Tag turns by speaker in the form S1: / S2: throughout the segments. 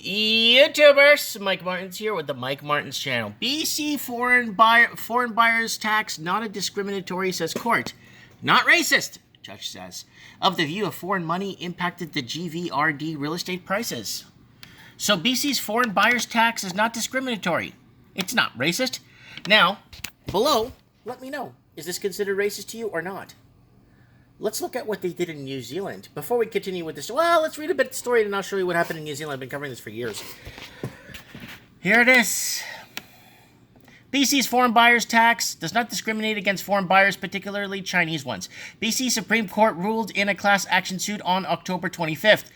S1: YouTubers, Mike Martins here with the Mike Martins channel. BC foreign buyers tax not a discriminatory, says court. Not racist, judge says. Of the view of foreign money impacted the GVRD real estate prices. So BC's foreign buyers tax is not discriminatory. It's not racist. Now, below, let me know. Is this considered racist to you or not? Let's look at what they did in New Zealand. Before we continue with this, well, let's read a bit of the story and I'll show you what happened in New Zealand. I've been covering this for years. Here it is. BC's foreign buyers tax does not discriminate against foreign buyers, particularly Chinese ones. BC Supreme Court ruled in a class action suit on October 25th.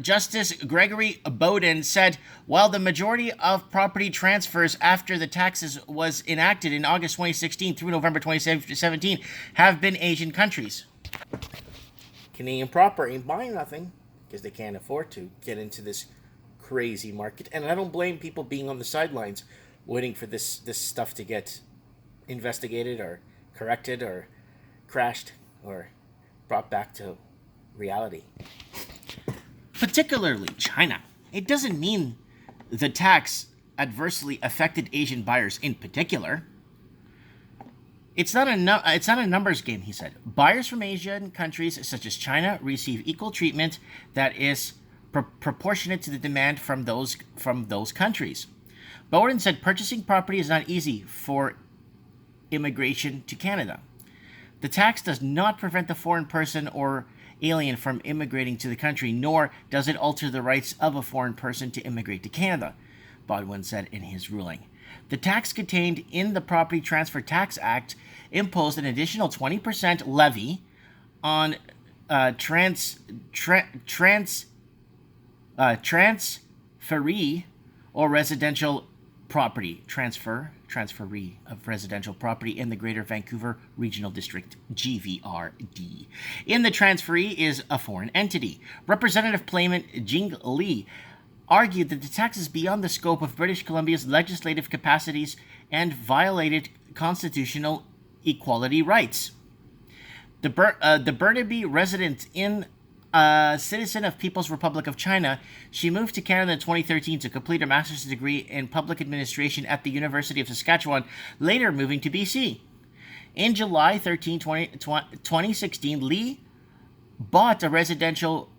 S1: Justice Gregory Bowden said, while the majority of property transfers after the taxes was enacted in August 2016 through November 2017 have been Asian countries. Canadian proper ain't buying nothing because they can't afford to get into this crazy market. And I don't blame people being on the sidelines waiting for this stuff to get investigated or corrected or crashed or brought back to reality. Particularly China. It doesn't mean the tax adversely affected Asian buyers in particular. It's not a numbers game, he said. Buyers from Asian countries such as China receive equal treatment that is proportionate to the demand from those countries. Bowden said purchasing property is not easy for immigration to Canada. The tax does not prevent the foreign person or alien from immigrating to the country, nor does it alter the rights of a foreign person to immigrate to Canada, Bowden said in his ruling. The tax contained in the Property Transfer Tax Act imposed an additional 20% levy on transferee or residential property transferee of residential property in the Greater Vancouver Regional District, GVRD. In the transferee is a foreign entity. Representative Playmate Jing Lee argued that the tax is beyond the scope of British Columbia's legislative capacities and violated constitutional equality rights. The Burnaby resident in a citizen of People's Republic of China, she moved to Canada in 2013 to complete her master's degree in public administration at the University of Saskatchewan, later moving to BC. In July 13, 2016, Lee bought a residential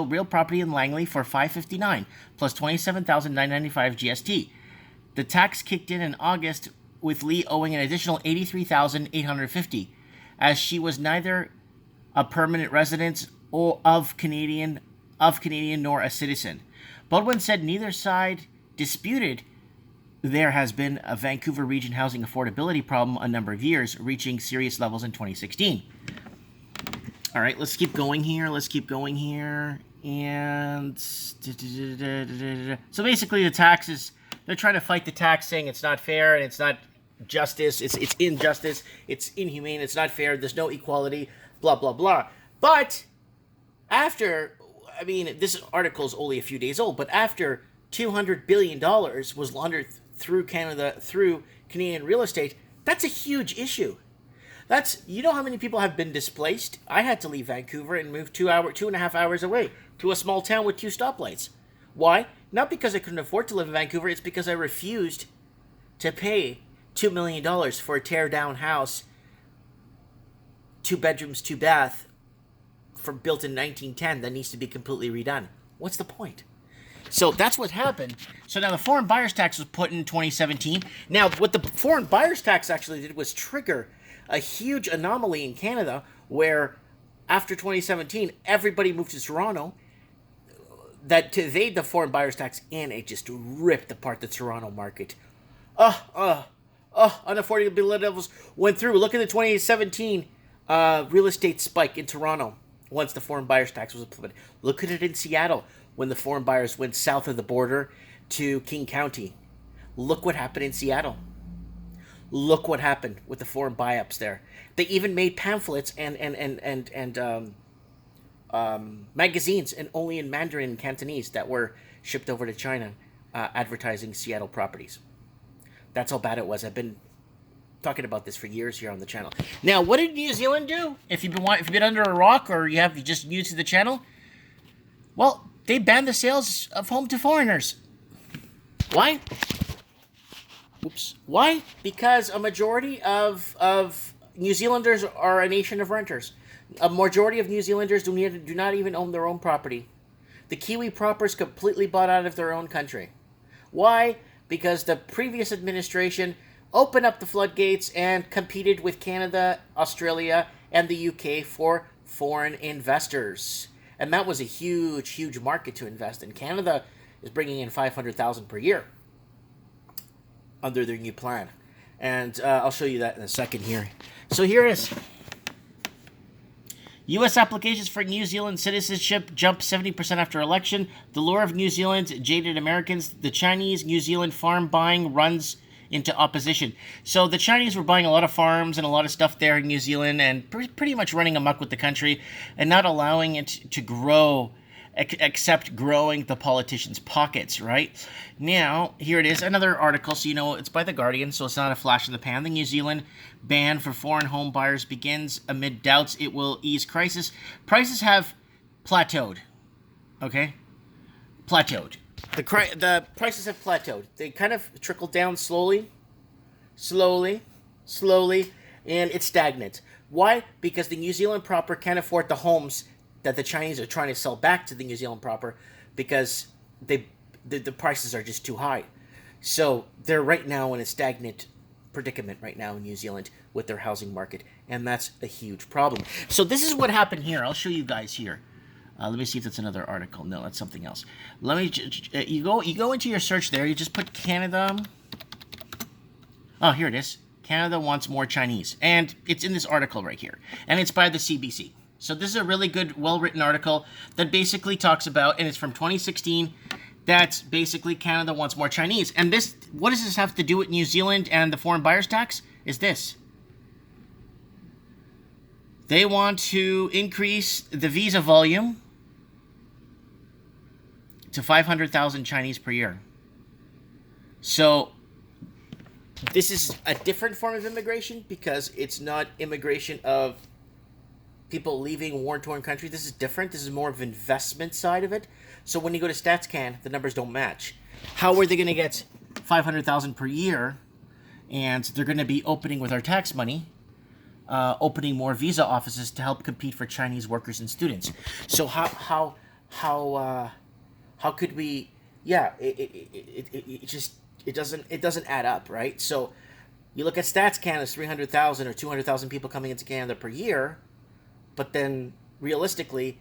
S1: real property in Langley for $559 plus $27,995 GST. The tax kicked in August, with Lee owing an additional $83,850, as she was neither a permanent resident or of Canadian nor a citizen. Baldwin said neither side disputed there has been a Vancouver region housing affordability problem a number of years, reaching serious levels in 2016. All right, let's keep going here. And so basically the taxes, they're trying to fight the tax, saying it's not fair and it's not justice. It's injustice. It's inhumane. It's not fair. There's no equality. Blah, blah, blah. But this article is only a few days old, but after $200 billion was laundered through Canada, through Canadian real estate, that's a huge issue. You know how many people have been displaced? I had to leave Vancouver and move 2.5 hours away to a small town with 2 stoplights. Why? Not because I couldn't afford to live in Vancouver, it's because I refused to pay $2 million for a tear-down house, 2 bedrooms, 2 bath, built in 1910 that needs to be completely redone. What's the point? So that's what happened. So now the foreign buyers tax was put in 2017. Now what the foreign buyers tax actually did was trigger a huge anomaly in Canada where after 2017, everybody moved to Toronto to evade the foreign buyers tax, and it just ripped apart the Toronto market. Unaffordability levels went through. Look at the 2017 real estate spike in Toronto once the foreign buyers tax was implemented. Look at it in Seattle when the foreign buyers went south of the border to King County. Look what happened in Seattle. Look what happened with the foreign buy-ups there. They even made pamphlets and magazines, and only in Mandarin and Cantonese, that were shipped over to China, advertising Seattle properties. That's how bad it was. I've been talking about this for years here on the channel. Now, what did New Zealand do? If you've been under a rock or you're just new to the channel, well, They banned the sales of home to foreigners. Why? Oops. Why? Because a majority of New Zealanders are a nation of renters. A majority of New Zealanders do not even own their own property. The Kiwi propers completely bought out of their own country. Why? Because the previous administration opened up the floodgates and competed with Canada, Australia, and the UK for foreign investors. And that was a huge, huge market to invest in. Canada is bringing in $500,000 per year under their new plan. And I'll show you that in a second here. So here it is. U.S. applications for New Zealand citizenship jump 70% after election. The lure of New Zealand's jaded Americans. The Chinese New Zealand farm buying runs into opposition. So the Chinese were buying a lot of farms and a lot of stuff there in New Zealand and pretty much running amok with the country and not allowing it to grow, except growing the politicians' pockets, right? Now, here it is, another article. So, you know, it's by The Guardian, so it's not a flash in the pan. The New Zealand ban for foreign home buyers begins amid doubts it will ease crisis. Prices have plateaued, okay? Plateaued. The prices have plateaued. They kind of trickle down slowly, and it's stagnant. Why? Because the New Zealand proper can't afford the homes that the Chinese are trying to sell back to the New Zealand proper because the prices are just too high. So they're right now in a stagnant predicament right now in New Zealand with their housing market, and that's a huge problem. So this is what happened here. I'll show you guys here. Let me see if that's another article. No, that's something else. Let me. You go into your search there. You just put Canada. Oh, here it is. Canada wants more Chinese, and it's in this article right here, and it's by the CBC. So this is a really good, well-written article that basically talks about, and it's from 2016. That's basically Canada wants more Chinese, and this. What does this have to do with New Zealand and the foreign buyers tax? Is this? They want to increase the visa volume to 500,000 Chinese per year. So this is a different form of immigration because it's not immigration of people leaving war-torn countries. This is different. This is more of an investment side of it. So when you go to StatsCan, the numbers don't match. How are they going to get 500,000 per year? And they're going to be opening with our tax money, opening more visa offices to help compete for Chinese workers and students. So how could we? Yeah, it doesn't add up, right? So you look at StatsCan as 300,000 or 200,000 people coming into Canada per year, but then realistically,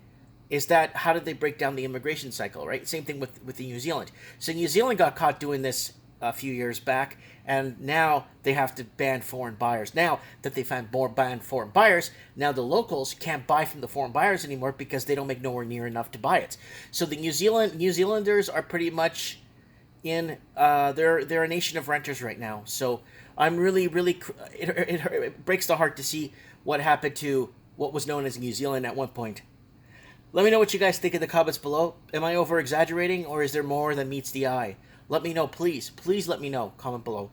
S1: how did they break down the immigration cycle, right? Same thing with the New Zealand. So New Zealand got caught doing this a few years back, and now they have to ban foreign buyers. Now that they banned foreign buyers, now the locals can't buy from the foreign buyers anymore because they don't make nowhere near enough to buy it. So the New Zealanders are pretty much in they're a nation of renters right now. So I'm really it breaks the heart to see what happened to what was known as New Zealand at one point. Let me know what you guys think in the comments below. Am I over exaggerating, or is there more than meets the eye? Let me know, please. Please let me know. Comment below.